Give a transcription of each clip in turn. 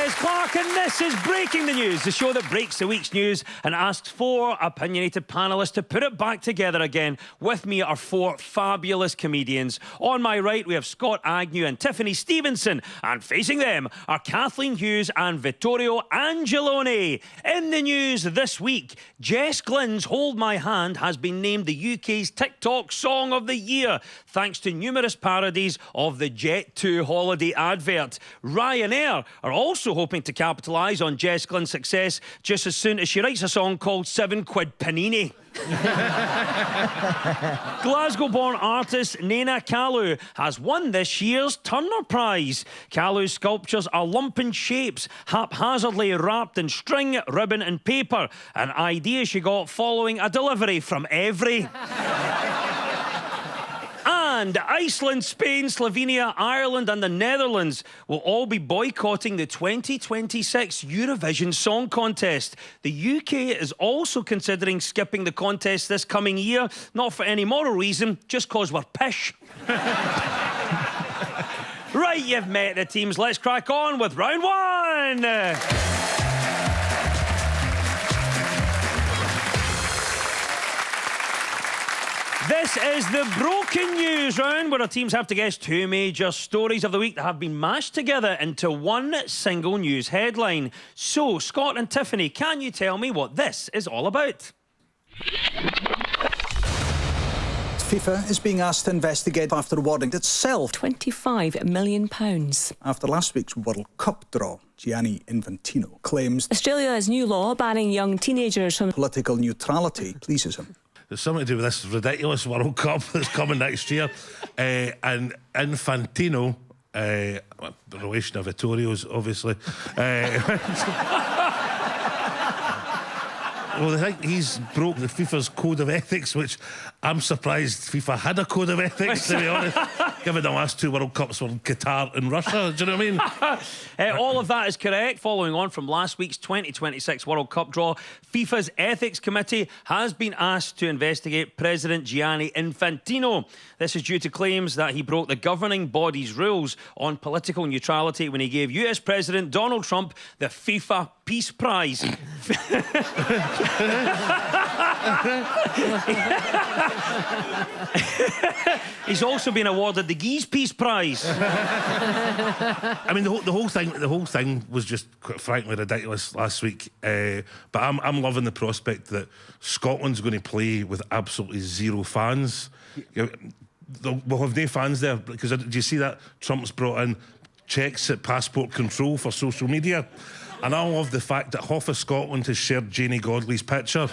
Des Clark, and this is Breaking the News, the show that breaks the week's news and asks four opinionated panellists to put it back together again. With me are four fabulous comedians. On my right, we have Scott Agnew and Tiffany Stevenson, and facing them are Kathleen Hughes and Vittorio Angeloni. In the news this week, Jess Glynne's Hold My Hand has been named the UK's TikTok Song of the Year, thanks to numerous parodies of the Jet2 holiday advert. Ryanair are also hoping to capitalise on Jess Glynne's success just as soon as she writes a song called 7 Quid Panini. Glasgow-born artist Nena Kalu has won this year's Turner Prize. Kalu's sculptures are lumpen shapes, haphazardly wrapped in string, ribbon and paper, an idea she got following a delivery from Evri. And Iceland, Spain, Slovenia, Ireland and the Netherlands will all be boycotting the 2026 Eurovision Song Contest. The UK is also considering skipping the contest this coming year, not for any moral reason, just cause we're pish. Right, you've met the teams. Let's crack on with round one. This is the Broken News round, where our teams have to guess two major stories of the week that have been mashed together into one single news headline. So, Scott and Tiffany, can you tell me what this is all about? FIFA is being asked to investigate after awarding itself £25 million. after last week's World Cup draw. Gianni Infantino claims Australia's new law banning young teenagers from political neutrality pleases him. There's something to do with this ridiculous World Cup that's coming next year. And Infantino, the relation of Vittorio's, obviously. Well, I think he's broke the FIFA's code of ethics, which I'm surprised FIFA had a code of ethics, to be honest, given the last two World Cups were in Qatar and Russia. Do you know what I mean? All of that is correct. Following on from last week's 2026 World Cup draw, FIFA's Ethics Committee has been asked to investigate President Gianni Infantino. This is due to claims that he broke the governing body's rules on political neutrality when he gave US President Donald Trump the FIFA Peace Prize. He's also been awarded the Geese Peace Prize. I mean, the whole thing was just quite frankly ridiculous last week. But I'm loving the prospect that Scotland's going to play with absolutely zero fans. We'll have no fans there because do you see that Trump's brought in checks at passport control for social media? And I love the fact that half of Scotland has shared Janie Godley's picture.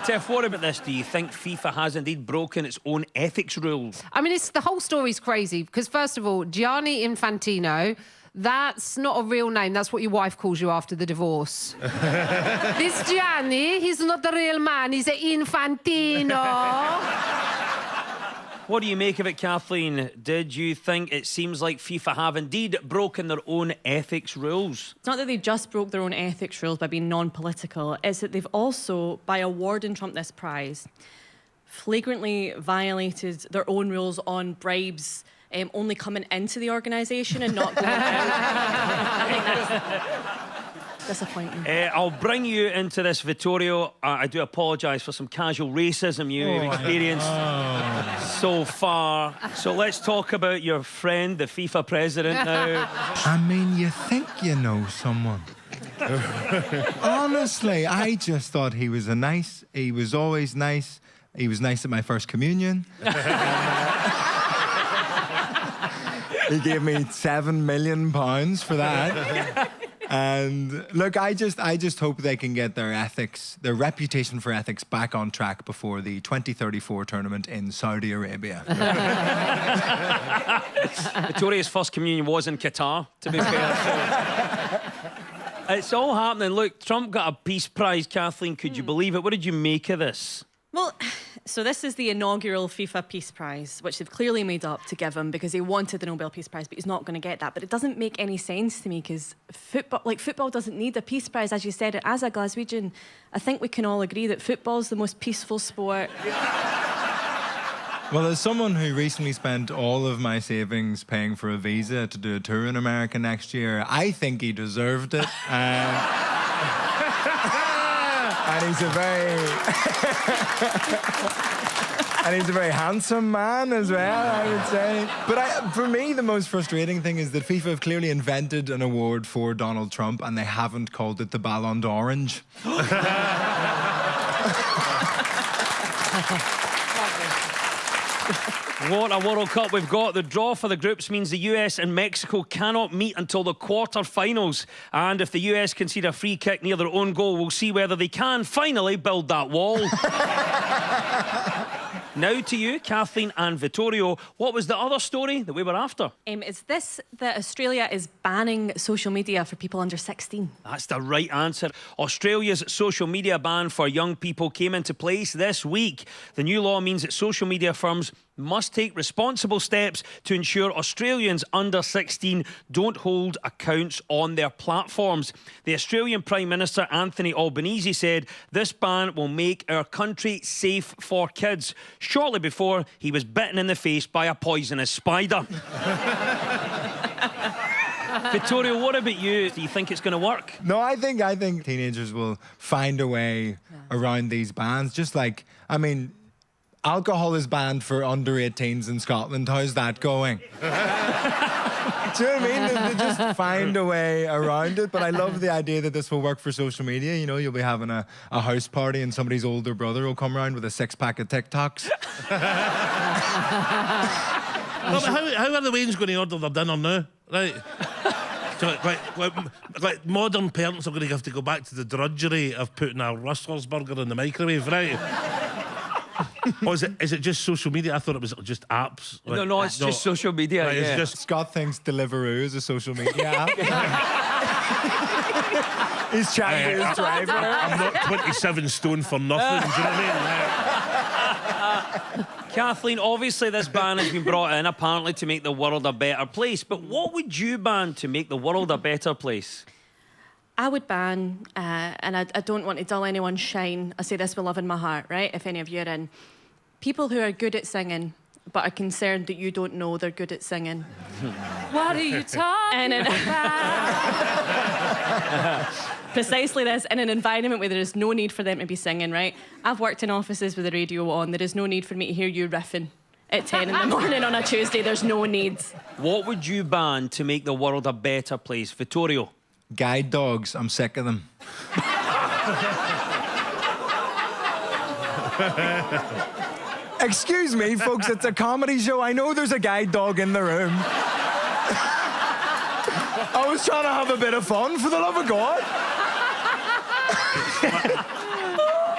Tiff, what about this? Do you think FIFA has indeed broken its own ethics rules? I mean, the whole story's crazy because, first of all, Gianni Infantino, that's not a real name. That's what your wife calls you after the divorce. This Gianni, he's not the real man. He's an Infantino. What do you make of it, Kathleen? Did you think it seems like FIFA have indeed broken their own ethics rules? It's not that they just broke their own ethics rules by being non-political, it's that they've also, by awarding Trump this prize, flagrantly violated their own rules on bribes only coming into the organisation and not going out. I think that's disappointing. I'll bring you into this, Vittorio. I do apologise for some casual racism you've experienced so far. So let's talk about your friend, the FIFA president now. I mean, you think you know someone. Honestly, I just thought he was he was always nice. He was nice at my first communion. He gave me £7 million for that. And look, I just hope they can get their reputation for ethics back on track before the 2034 tournament in Saudi Arabia. Victoria's first communion was in Qatar, to be fair. It's all happening. Look, Trump got a peace prize, Kathleen. Could you believe it? What did you make of this? Well, so this is the inaugural FIFA Peace Prize, which they've clearly made up to give him because he wanted the Nobel Peace Prize, but he's not going to get that. But it doesn't make any sense to me because football doesn't need a peace prize, as you said. As a Glaswegian, I think we can all agree that football's the most peaceful sport Well, as someone who recently spent all of my savings paying for a visa to do a tour in America next year, I think he deserved it. And he's a very handsome man as well, I would say. But for me, the most frustrating thing is that FIFA have clearly invented an award for Donald Trump and they haven't called it the Ballon d'Orange. What a World Cup we've got. The draw for the groups means the US and Mexico cannot meet until the quarter-finals. And if the US concede a free kick near their own goal, we'll see whether they can finally build that wall. Now to you, Kathleen and Vittorio. What was the other story that we were after? Is this that Australia is banning social media for people under 16? That's the right answer. Australia's social media ban for young people came into place this week. The new law means that social media firms must take responsible steps to ensure Australians under 16 don't hold accounts on their platforms. The Australian Prime Minister Anthony Albanese said this ban will make our country safe for kids, shortly before he was bitten in the face by a poisonous spider. Vittorio, what about you? Do you think it's going to work? No, I think teenagers will find a way around these bans. Just like, I mean, alcohol is banned for under 18s in Scotland. How's that going? Do you know what I mean? They just find a way around it. But I love the idea that this will work for social media. You know, you'll be having a house party and somebody's older brother will come around with a 6-pack of TikToks. No, but how are the Waynes going to order their dinner now? Right. So, like modern parents are going to have to go back to the drudgery of putting a Rustler's burger in the microwave, right? Or is it just social media? I thought it was just apps. Like, No, it's just social media. Right, Yeah. it's just Scott thinks Deliveroo is a social media app. He's chatting to his driver. I'm not 27 stone for nothing. Do you know what I mean? Kathleen, obviously this ban has been brought in apparently to make the world a better place. But what would you ban to make the world a better place? I would ban, and I don't want to dull anyone's shine. I say this with love in my heart, right? If any of you are in. People who are good at singing, but are concerned that you don't know they're good at singing. What are you talking about? Precisely this, in an environment where there is no need for them to be singing, right? I've worked in offices with the radio on. There is no need for me to hear you riffing at 10 in the morning on a Tuesday. There's no need. What would you ban to make the world a better place? Vittorio? Guide dogs, I'm sick of them. Excuse me, folks, it's a comedy show. I know there's a guide dog in the room. I was trying to have a bit of fun, for the love of God.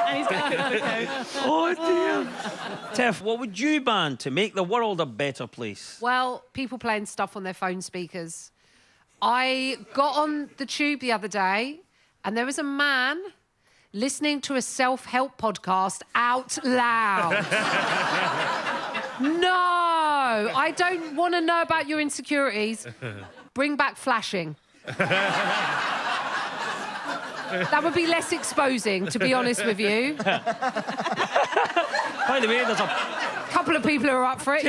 And he's got a good lookout. Oh, dear. Tiff, what would you ban to make the world a better place? Well, people playing stuff on their phone speakers. I got on the tube the other day and there was a man listening to a self-help podcast out loud. No, I don't want to know about your insecurities. Bring back flashing. That would be less exposing, to be honest with you. By the way, there's a Couple of people who are up for it,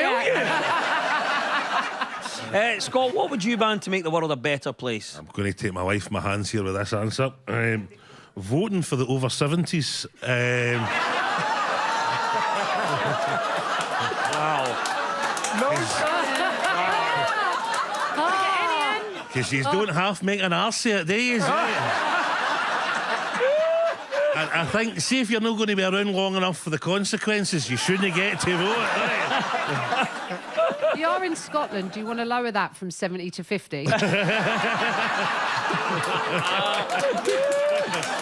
Scott, what would you ban to make the world a better place? I'm going to take my life in my hands here with this answer. Voting for the over 70s. Wow. Because you don't half make an arse of it, do you? I think, see if you're not going to be around long enough for the consequences, you shouldn't get to vote. Right? You are in Scotland. Do you want to lower that from 70 to 50?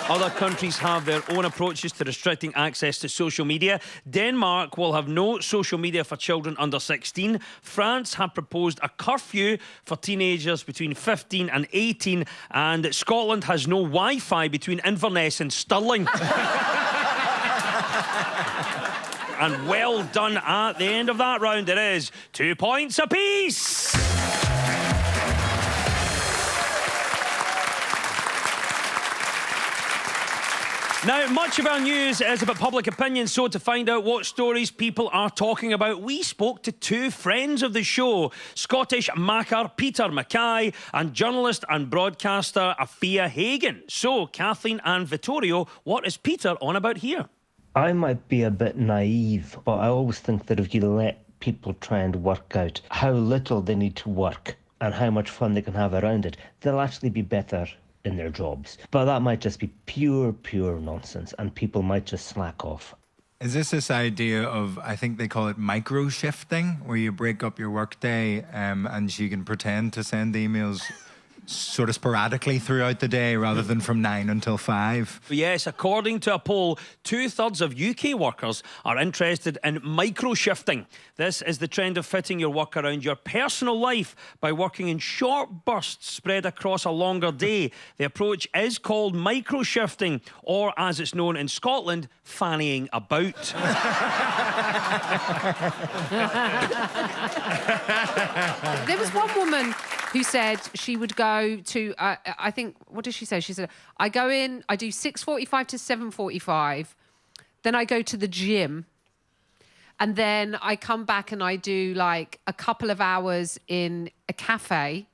Other countries have their own approaches to restricting access to social media. Denmark will have no social media for children under 16. France have proposed a curfew for teenagers between 15 and 18. And Scotland has no Wi-Fi between Inverness and Stirling. And well done at the end of that round. It is 2 points apiece. Now, much of our news is about public opinion, so to find out what stories people are talking about, we spoke to two friends of the show, Scottish macker Peter Mackay and journalist and broadcaster Afia Hagen. So, Kathleen and Vittorio, what is Peter on about here? I might be a bit naive, but I always think that if you let people try and work out how little they need to work and how much fun they can have around it, they'll actually be better in their jobs. But that might just be pure nonsense, and people might just slack off. Is this idea of, I think they call it micro shifting, where you break up your workday and you can pretend to send emails sort of sporadically throughout the day rather than from 9 until 5? Yes, according to a poll, 2/3 of UK workers are interested in micro-shifting. This is the trend of fitting your work around your personal life by working in short bursts spread across a longer day. The approach is called micro-shifting, or as it's known in Scotland, fannying about. There was one woman who said she would go to, I think, what did she say? She said, I go in, I do 6:45 to 7:45, then I go to the gym, and then I come back and I do like a couple of hours in a cafe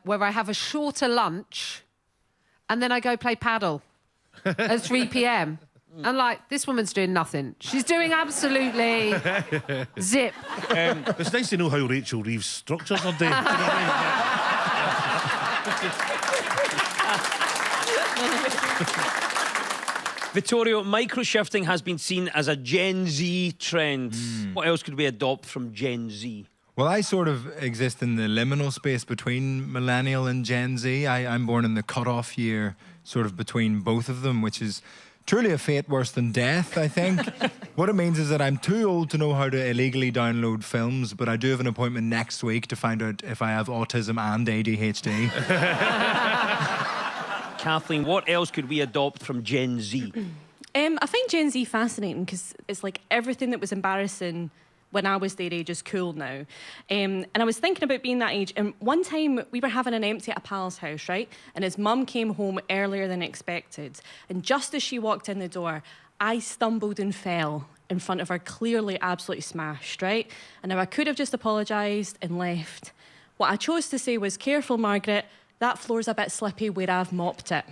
where I have a shorter lunch, and then I go play paddle at 3 p.m. And like, this woman's doing nothing. She's doing absolutely zip. It's nice to know how Rachel Reeves structures her day. You know what I mean? Vittorio, micro-shifting has been seen as a Gen Z trend. What else could we adopt from Gen Z? Well, I sort of exist in the liminal space between millennial and Gen Z. I'm born in the cutoff year, sort of between both of them, which is truly a fate worse than death, I think. What it means is that I'm too old to know how to illegally download films, but I do have an appointment next week to find out if I have autism and ADHD. Kathleen, what else could we adopt from Gen Z? I find Gen Z fascinating because it's like everything that was embarrassing when I was their age is cool now. And I was thinking about being that age, and one time we were having an empty at a pal's house, right? And his mum came home earlier than expected. And just as she walked in the door, I stumbled and fell in front of her, clearly absolutely smashed, right? And now I could have just apologised and left. What I chose to say was, careful, Margaret, that floor's a bit slippy where I've mopped it.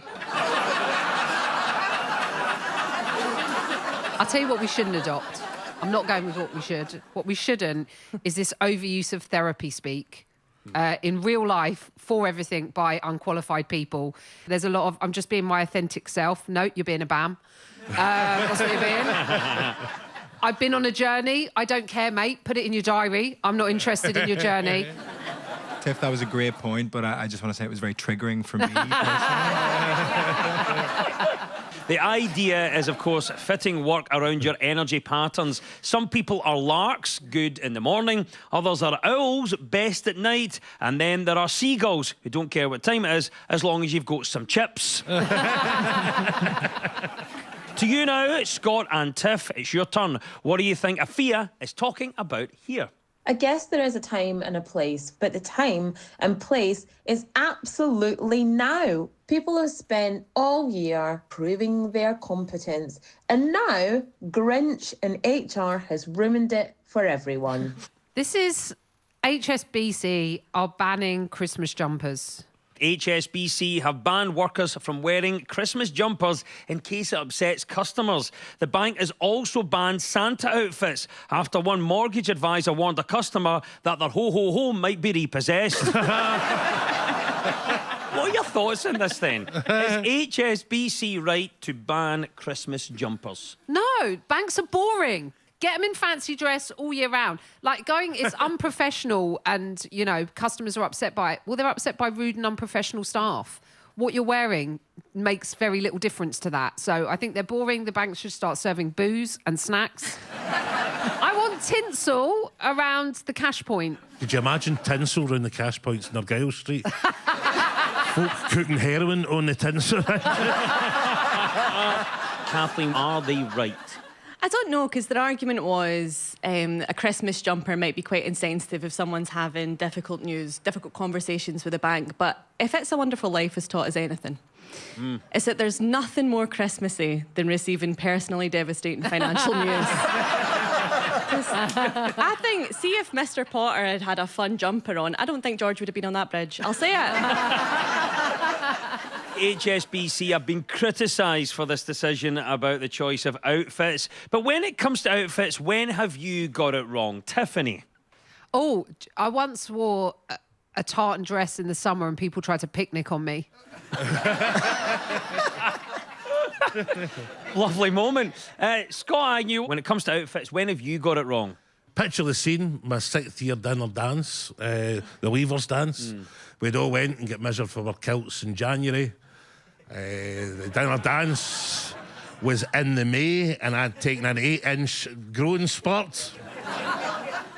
I'll tell you what we shouldn't adopt. I'm not going with what we should. What we shouldn't is this overuse of therapy speak. In real life, for everything by unqualified people. There's a lot of, I'm just being my authentic self. No, you're being a bam. That's what you're being. I've been on a journey. I don't care, mate. Put it in your diary. I'm not interested in your journey. Tiff, that was a great point, but I just want to say it was very triggering for me personally. The idea is, of course, fitting work around your energy patterns. Some people are larks, good in the morning. Others are owls, best at night. And then there are seagulls, who don't care what time it is, as long as you've got some chips. To you now, Scott and Tiff, it's your turn. What do you think Afia is talking about here? I guess there is a time and a place, but the time and place is absolutely now. People have spent all year proving their competence, and now Grinch and HR has ruined it for everyone. This is HSBC are banning Christmas jumpers. HSBC have banned workers from wearing Christmas jumpers in case it upsets customers. The bank has also banned Santa outfits after one mortgage advisor warned a customer that their ho-ho-ho might be repossessed. What are your thoughts on this then? Is HSBC right to ban Christmas jumpers? No, banks are boring. Get them in fancy dress all year round. Like it's unprofessional and, you know, customers are upset by it. Well, they're upset by rude and unprofessional staff. What you're wearing makes very little difference to that. So I think they're boring. The banks should start serving booze and snacks. I want tinsel around the cash point. Could you imagine tinsel around the cash points in Argyle Street? Folk cooking heroin on the tinsel. Kathleen, are they right? I don't know, because their argument was a Christmas jumper might be quite insensitive if someone's having difficult conversations with a bank. But if It's a Wonderful Life has taught us anything, is that there's nothing more Christmassy than receiving personally devastating financial news. I think, see if Mr. Potter had had a fun jumper on, I don't think George would have been on that bridge. I'll say it. HSBC have been criticised for this decision about the choice of outfits. But when it comes to outfits, when have you got it wrong? Tiffany? Oh, I once wore a tartan dress in the summer and people tried to picnic on me. Lovely moment. Scott Agnew, when it comes to outfits, when have you got it wrong? Picture the scene, my 6th year dinner dance, the Weavers dance. We'd all went and get measured for our kilts in January. The dinner dance was in the May, and I'd taken an 8-inch growing spurt.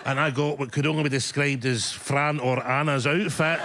And I got what could only be described as Fran or Anna's outfit.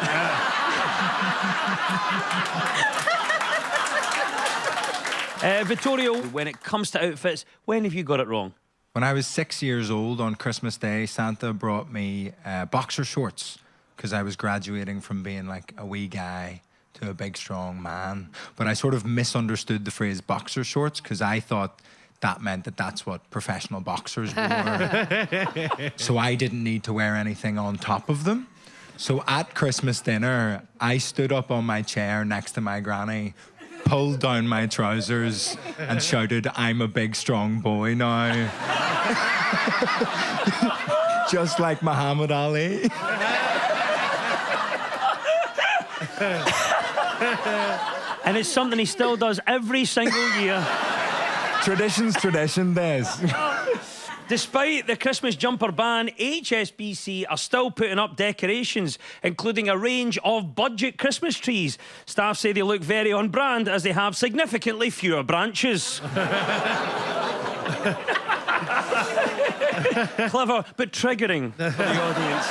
Vittorio, when it comes to outfits, when have you got it wrong? When I was 6 years old on Christmas Day, Santa brought me boxer shorts because I was graduating from being like a wee guy to a big, strong man. But I sort of misunderstood the phrase boxer shorts because I thought that meant that that's what professional boxers wore. So I didn't need to wear anything on top of them. So at Christmas dinner, I stood up on my chair next to my granny, pulled down my trousers and shouted, "I'm a big, strong boy now." Just like Muhammad Ali. And it's something he still does every single year. Tradition's tradition, Des. Despite the Christmas jumper ban, HSBC are still putting up decorations, including a range of budget Christmas trees. Staff say they look very on brand as they have significantly fewer branches. Clever, but triggering for the audience.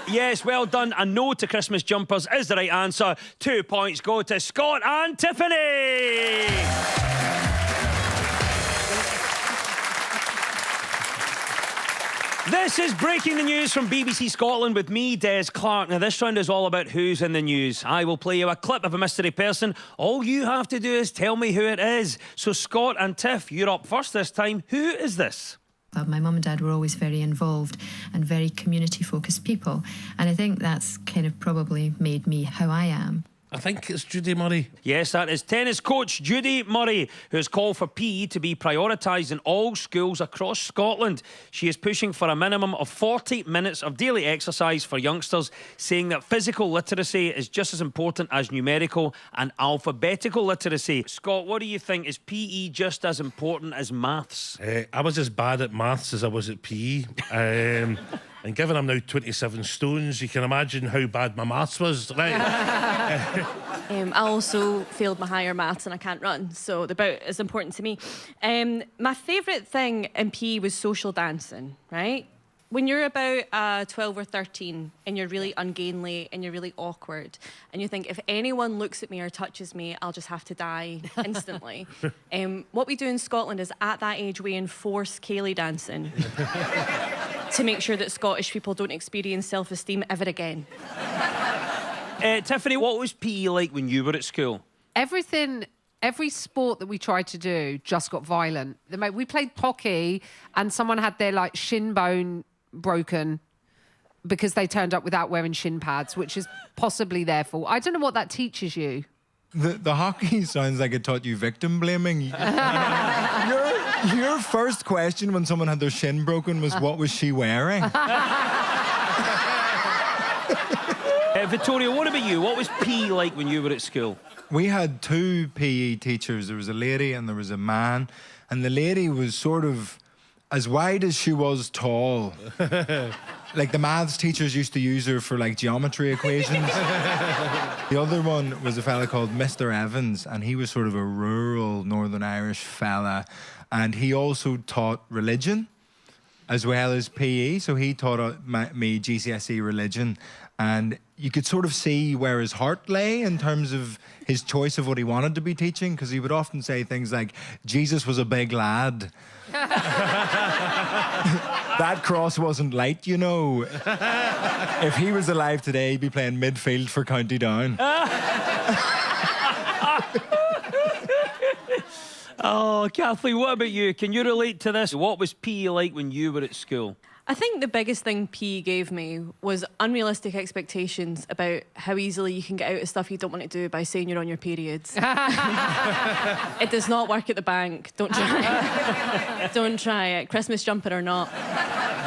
Yes, well done. A no to Christmas jumpers is the right answer. 2 points go to Scott and Tiffany. This is Breaking the News from BBC Scotland with me, Des Clark. Now, this round is all about who's in the news. I will play you a clip of a mystery person. All you have to do is tell me who it is. So, Scott and Tiff, you're up first this time. Who is this? My mum and dad were always very involved and very community-focused people. And I think that's kind of probably made me how I am. I think it's Judy Murray. Yes, that is tennis coach Judy Murray, who has called for PE to be prioritised in all schools across Scotland. She is pushing for a minimum of 40 minutes of daily exercise for youngsters, saying that physical literacy is just as important as numerical and alphabetical literacy. Scott, what do you think? Is PE just as important as maths? I was as bad at maths as I was at PE. And given I'm now 27 stones, you can imagine how bad my maths was, right? I also failed my higher maths and I can't run, so they're about as important to me. My favourite thing in PE was social dancing, right? When you're about 12 or 13 and you're really ungainly and you're really awkward and you think, if anyone looks at me or touches me, I'll just have to die instantly. What we do in Scotland is at that age we enforce ceilidh dancing to make sure that Scottish people don't experience self-esteem ever again. Tiffany, what was PE like when you were at school? Every sport that we tried to do just got violent. We played hockey and someone had their like shin bone broken because they turned up without wearing shin pads, which is possibly their fault. I don't know what that teaches you. The hockey sounds like it taught you victim blaming. Your first question when someone had their shin broken was, what was she wearing? Victoria, what about you? What was PE like when you were at school? We had two PE teachers. There was a lady and there was a man. And the lady was sort of as wide as she was tall. Like the maths teachers used to use her for like geometry equations. The other one was a fella called Mr. Evans, and he was sort of a rural Northern Irish fella. And he also taught religion as well as PE. So he taught me GCSE religion. And you could sort of see where his heart lay in terms of his choice of what he wanted to be teaching, because he would often say things like, Jesus was a big lad. That cross wasn't light, you know. If he was alive today, he'd be playing midfield for County Down. Oh, Kathleen, what about you? Can you relate to this? What was PE like when you were at school? I think the biggest thing PE gave me was unrealistic expectations about how easily you can get out of stuff you don't want to do by saying you're on your periods. It does not work at the bank. Don't try it. Don't try it. Christmas jumper or not.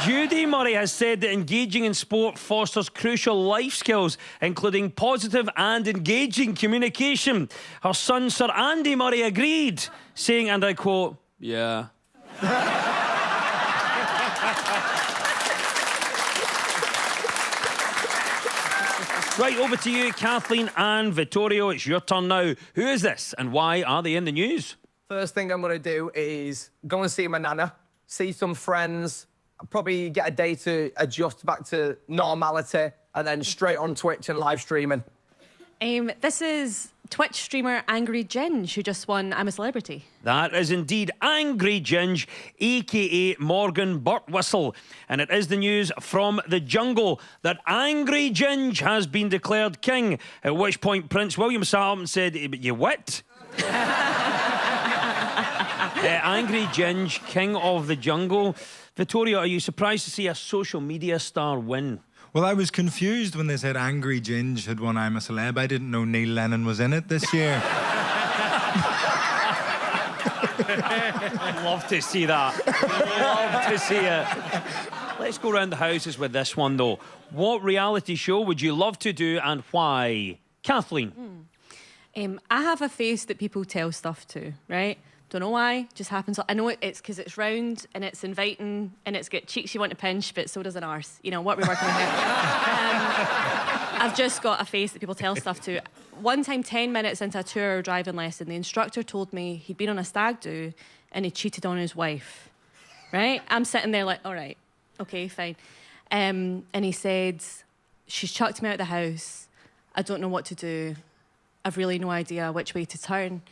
Judy Murray has said that engaging in sport fosters crucial life skills, including positive and engaging communication. Her son, Sir Andy Murray, agreed, saying, and I quote, "Yeah." Right, over to you, Kathleen and Vittorio. It's your turn now. Who is this and why are they in the news? First thing I'm going to do is go and see my nana, see some friends, probably get a day to adjust back to normality, and then straight on Twitch and live streaming. This is Twitch streamer Angry Ginge, who just won I'm a Celebrity. That is indeed Angry Ginge, a.k.a. Morgan Birtwistle. And it is the news from the jungle that Angry Ginge has been declared king, at which point Prince William sat up and said, "You what?" Angry Ginge, king of the jungle. Vittoria, are you surprised to see a social media star win? Well, I was confused when they said Angry Ginge had won I'm a Celeb. I didn't know Neil Lennon was in it this year. Love to see that. Love to see it. Let's go round the houses with this one, though. What reality show would you love to do and why? Kathleen. I have a face that people tell stuff to, right? Don't know why, just happens. I know it's because it's round and it's inviting and it's got cheeks you want to pinch, but so does an arse. You know, what we're working with here. I've just got a face that people tell stuff to. One time, 10 minutes into a 2-hour driving lesson, the instructor told me he'd been on a stag do and he cheated on his wife, right? I'm sitting there like, all right, okay, fine. And he said, she's chucked me out of the house. I don't know what to do. I've really no idea which way to turn.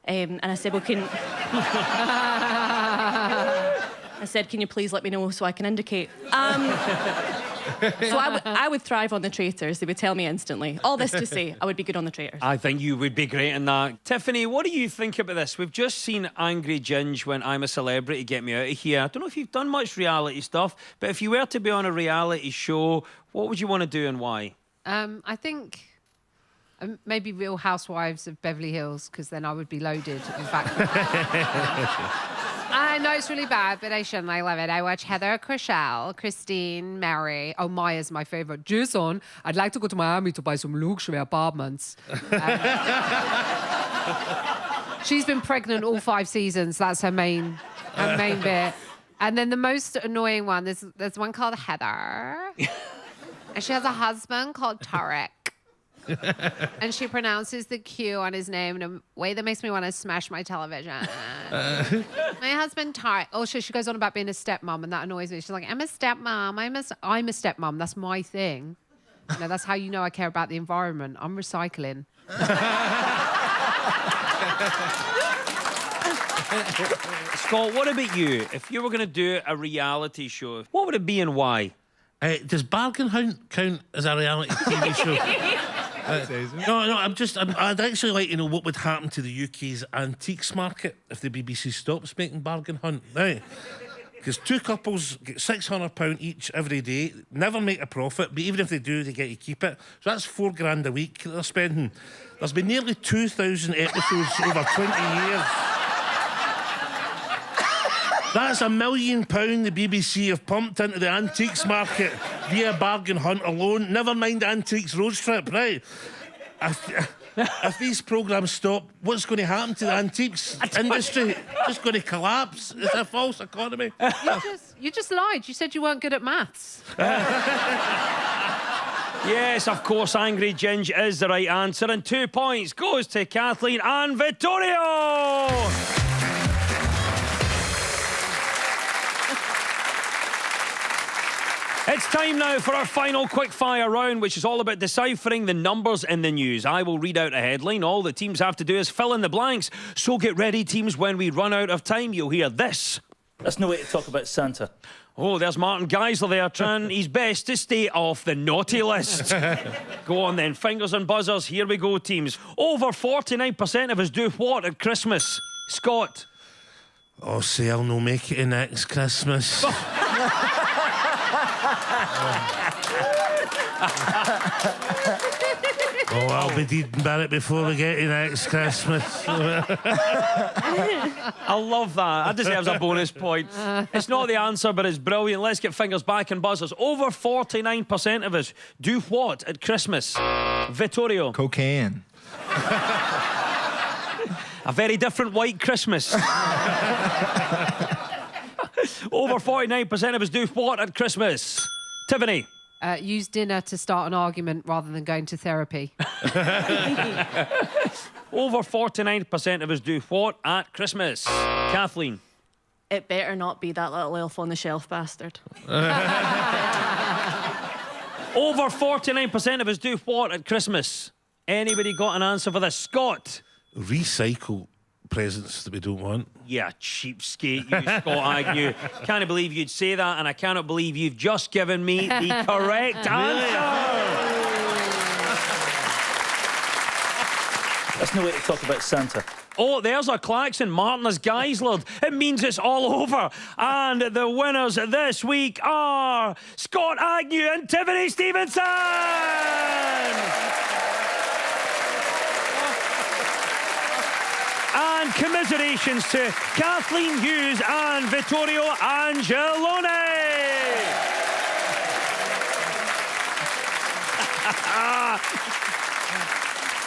And I said, well, can you please let me know so I can indicate? So I would thrive on the traitors. They would tell me instantly. All this to say, I would be good on the traitors. I think you would be great in that. Tiffany, what do you think about this? We've just seen Angry Ginge when I'm a Celebrity get me out of here. I don't know if you've done much reality stuff, but if you were to be on a reality show, what would you want to do and why? I think maybe Real Housewives of Beverly Hills, because then I would be loaded. In fact, I know it's really bad, but I shouldn't. I love it. I watch Heather Chrishell, Christine, Mary. Oh, Maya's my favorite. Jason, I'd like to go to Miami to buy some luxury apartments. She's been pregnant all 5 seasons. That's her main bit. And then the most annoying one, there's one called Heather. And she has a husband called Tarek. And she pronounces the Q on his name in a way that makes me want to smash my television. My husband, Tarek. Oh, she goes on about being a stepmom, and that annoys me. She's like, I'm a stepmom. I'm a stepmom. That's my thing. You know, that's how you know I care about the environment. I'm recycling. Scott, what about you? If you were going to do a reality show, what would it be and why? Does Bargain Hunt count as a reality TV show? No, I'd actually like to know what would happen to the UK's antiques market if the BBC stops making Bargain Hunt. Right? Because 2 couples get £600 each every day, never make a profit, but even if they do, they get to keep it. So that's £4,000 a week that they're spending. There's been nearly 2,000 episodes over 20 years. That's £1 million the BBC have pumped into the antiques market via Bargain Hunt alone. Never mind Antiques Road Trip, right? If these programmes stop, what's going to happen to the antiques industry? Just going to collapse. It's a false economy. You just lied. You said you weren't good at maths. Yes, of course, Angry Ginge is the right answer. And 2 points goes to Kathleen and Vittorio. It's time now for our final quickfire round, which is all about deciphering the numbers in the news. I will read out a headline. All the teams have to do is fill in the blanks. So get ready, teams. When we run out of time, you'll hear this. That's no way to talk about Santa. Oh, there's Martin Geisler there trying his best to stay off the naughty list. Go on then, fingers and buzzers. Here we go, teams. Over 49% of us do what at Christmas? Scott. Oh, say I'll no make it next Christmas. Oh, I'll be dead and buried before we get to next Christmas. I love that. That deserves a bonus point. It's not the answer, but it's brilliant. Let's get fingers back and buzzers. Over 49% of us do what at Christmas? Vittorio. Cocaine. A very different white Christmas. Over 49% of us do what at Christmas? Tiffany. Use dinner to start an argument rather than going to therapy. Over 49% of us do what at Christmas? Kathleen. It better not be that little elf on the shelf bastard. Over 49% of us do what at Christmas? Anybody got an answer for this? Scott. Recycle presents that we don't want. Yeah, cheapskate, you, Scott Agnew. Can't believe you'd say that, and I cannot believe you've just given me the correct answer. That's no way to talk about Santa. Oh, there's a klaxon. Martin has Geislered. It means it's all over. And the winners this week are Scott Agnew and Tiffany Stevenson. And commiserations to Kathleen Hughes and Vittorio Angeloni.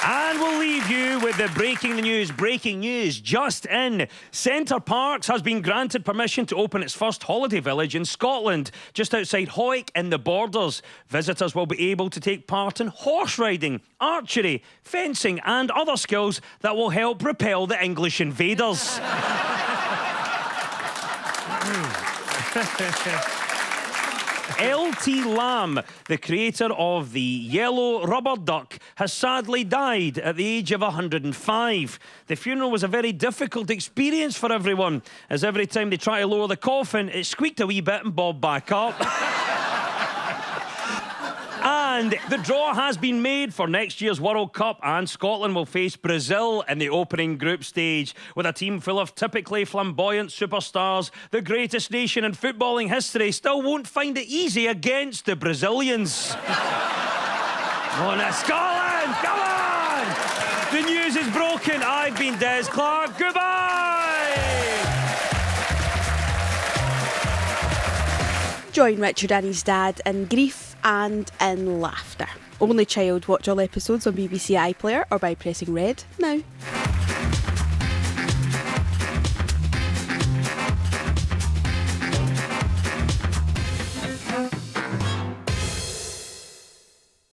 And we'll leave you with the breaking news. Breaking news just in. Center Parcs has been granted permission to open its first holiday village in Scotland, just outside Hawick in the Borders. Visitors will be able to take part in horse riding, archery, fencing and other skills that will help repel the English invaders. L.T. Lamb, the creator of the yellow rubber duck, has sadly died at the age of 105. The funeral was a very difficult experience for everyone, as every time they try to lower the coffin, it squeaked a wee bit and bobbed back up. And the draw has been made for next year's World Cup, and Scotland will face Brazil in the opening group stage. With a team full of typically flamboyant superstars, the greatest nation in footballing history still won't find it easy against the Brazilians. On to Scotland! Come on! The news is broken. I've been Des Clark. Goodbye! Join Richard and his dad in grief and in laughter. Only child watch all episodes on BBC iPlayer or by pressing red now.